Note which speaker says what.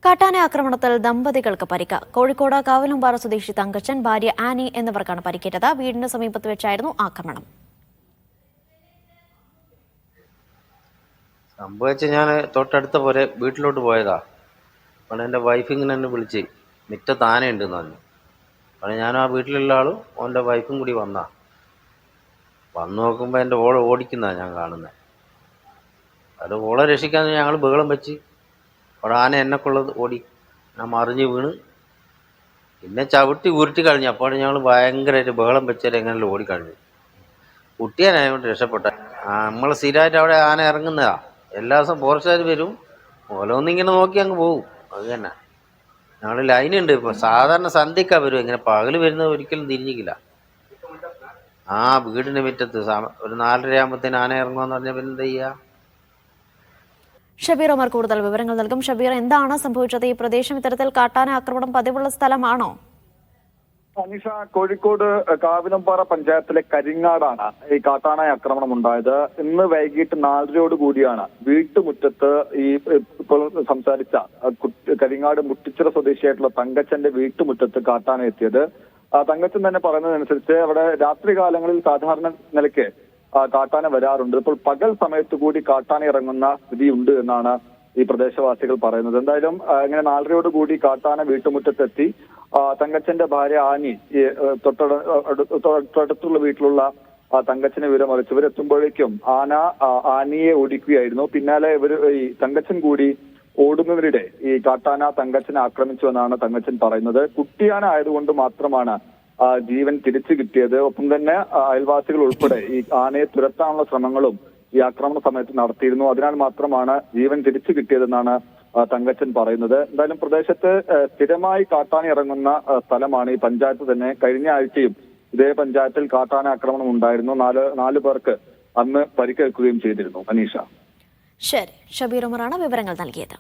Speaker 1: കാട്ടാന ആക്രമണത്തിൽ ദമ്പതികൾക്ക് പരിക്ക്. കോഴിക്കോട് കാവലുംപാറ സ്വദേശി തങ്കച്ചൻ, ഭാര്യ ആനി എന്നിവർക്കാണ് പരിക്കേറ്റത്. വീടിന് സമീപത്ത് വെച്ചായിരുന്നു ആക്രമണം.
Speaker 2: സംഭവിച്ച ഞാൻ തൊട്ടടുത്ത പോലെ വീട്ടിലോട്ട് പോയതാ. അപ്പോൾ എൻ്റെ വൈഫ് ഇങ്ങനെ എന്നെ വിളിച്ച് മുറ്റത്ത് ആനയുണ്ടെന്ന് പറഞ്ഞു. അപ്പോൾ ഞാൻ ആ വീട്ടിലുള്ള ആളും എൻ്റെ വൈഫും കൂടി വന്നു നോക്കുമ്പോൾ എൻ്റെ ഓളെ ഓടിക്കുന്നതാണ് ഞാൻ കാണുന്നത്. അത് ഓളെ രക്ഷിക്കാൻ ഞങ്ങൾ ബഹളം വെച്ച് അവിടെ ആന എന്നെക്കുള്ളത് ഓടി. ഞാൻ മറിഞ്ഞ് വീണ് പിന്നെ ചവിട്ടി ഉരുട്ടി കഴിഞ്ഞു. അപ്പോൾ ഞങ്ങൾ ഭയങ്കരമായിട്ട് ബഹളം വെച്ചാൽ എങ്ങനെ ഓടിക്കഴിഞ്ഞു. കുട്ടിയാനായതുകൊണ്ട് രക്ഷപ്പെട്ടെ. നമ്മൾ സ്ഥിരമായിട്ട് അവിടെ ആന ഇറങ്ങുന്നതാ. എല്ലാ ദിവസവും ഫോറസ്റ്റുകാർ വരും, ഓരോന്നിങ്ങനെ നോക്കി അങ്ങ് പോകും. അത് തന്നെ ഞങ്ങൾ ലൈനുണ്ട്. ഇപ്പോൾ സാധാരണ സന്ധ്യക്കാ വരും, ഇങ്ങനെ പകല് വരുന്നത് ഒരിക്കലും തിരിഞ്ഞിക്കില്ല. ആ വീടിൻ്റെ മുറ്റത്ത് ഒരു 4:30 ആകുമ്പോഴത്തേന് ആന ഇറങ്ങുമെന്ന് പറഞ്ഞാൽ പിന്നെ എന്താ ചെയ്യുക?
Speaker 1: ഷബീർ ഉമർ കൂടുതൽ വിവരങ്ങൾ നൽകും. ഷബീർ, എന്താണ് സംഭവിച്ചത്? ഈ പ്രദേശം ഇത്തരത്തിൽ കാട്ടാന ആക്രമണം പതിവുള്ള സ്ഥലമാണോ?
Speaker 3: അനിഷ, കോഴിക്കോട് കാവിലമ്പാറ പഞ്ചായത്തിലെ കരിങ്ങാടാണ് ഈ കാട്ടാന ആക്രമണം ഉണ്ടായത്. ഇന്ന് വൈകിട്ട് 4:30 കൂടിയാണ് വീട്ടുമുറ്റത്ത് ഈ ഇപ്പോൾ സംസാരിച്ച കരിങ്ങാട് മുട്ടിച്ചിറ സ്വദേശിയായിട്ടുള്ള തങ്കച്ചന്റെ വീട്ടുമുറ്റത്ത് കാട്ടാന എത്തിയത്. തങ്കച്ചൻ തന്നെ പറയുന്നതനുസരിച്ച് അവിടെ രാത്രി കാലങ്ങളിൽ സാധാരണ നിലയ്ക്ക് കാട്ടാന വരാറുണ്ട്. ഇപ്പോൾ പകൽ സമയത്ത് കൂടി കാട്ടാന ഇറങ്ങുന്ന സ്ഥിതിയുണ്ട് എന്നാണ് ഈ പ്രദേശവാസികൾ പറയുന്നത്. എന്തായാലും ഇങ്ങനെ 4:30 കൂടി കാട്ടാന വീട്ടുമുറ്റത്തെത്തി. തങ്കച്ചന്റെ ഭാര്യ ആനി തൊട്ടടുത്തുള്ള വീട്ടിലുള്ള തങ്കച്ചനെ വിവരം അറിയിച്ചു. ഇവരെത്തുമ്പോഴേക്കും ആനിയെ ഓടിക്കുകയായിരുന്നു. പിന്നാലെ ഈ തങ്കച്ചൻ കൂടി ഓടുന്നതിനിടെ ഈ കാട്ടാന തങ്കച്ചനെ ആക്രമിച്ചു എന്നാണ് തങ്കച്ചൻ പറയുന്നത്. കുട്ടിയാന ആയതുകൊണ്ട് മാത്രമാണ് ജീവൻ തിരിച്ചു കിട്ടിയത്. ഒപ്പം തന്നെ അയൽവാസികൾ ഉൾപ്പെടെ ഈ ആനയെ തുരത്താനുള്ള ശ്രമങ്ങളും ഈ ആക്രമണ സമയത്ത് നടത്തിയിരുന്നു. അതിനാൽ മാത്രമാണ് ജീവൻ തിരിച്ചു കിട്ടിയതെന്നാണ് തങ്കച്ചൻ പറയുന്നത്. എന്തായാലും പ്രദേശത്ത് സ്ഥിരമായി കാട്ടാന ഇറങ്ങുന്ന സ്ഥലമാണ് ഈ പഞ്ചായത്ത് തന്നെ. കഴിഞ്ഞ ആഴ്ചയും ഇതേ പഞ്ചായത്തിൽ കാട്ടാന ആക്രമണം ഉണ്ടായിരുന്നു. നാല് പേർക്ക് അന്ന് പരിക്കേൽക്കുകയും ചെയ്തിരുന്നു. അനീഷ.
Speaker 1: ശരി, ഷബീർ ഉമറാണ് വിവരങ്ങൾ നൽകിയത്.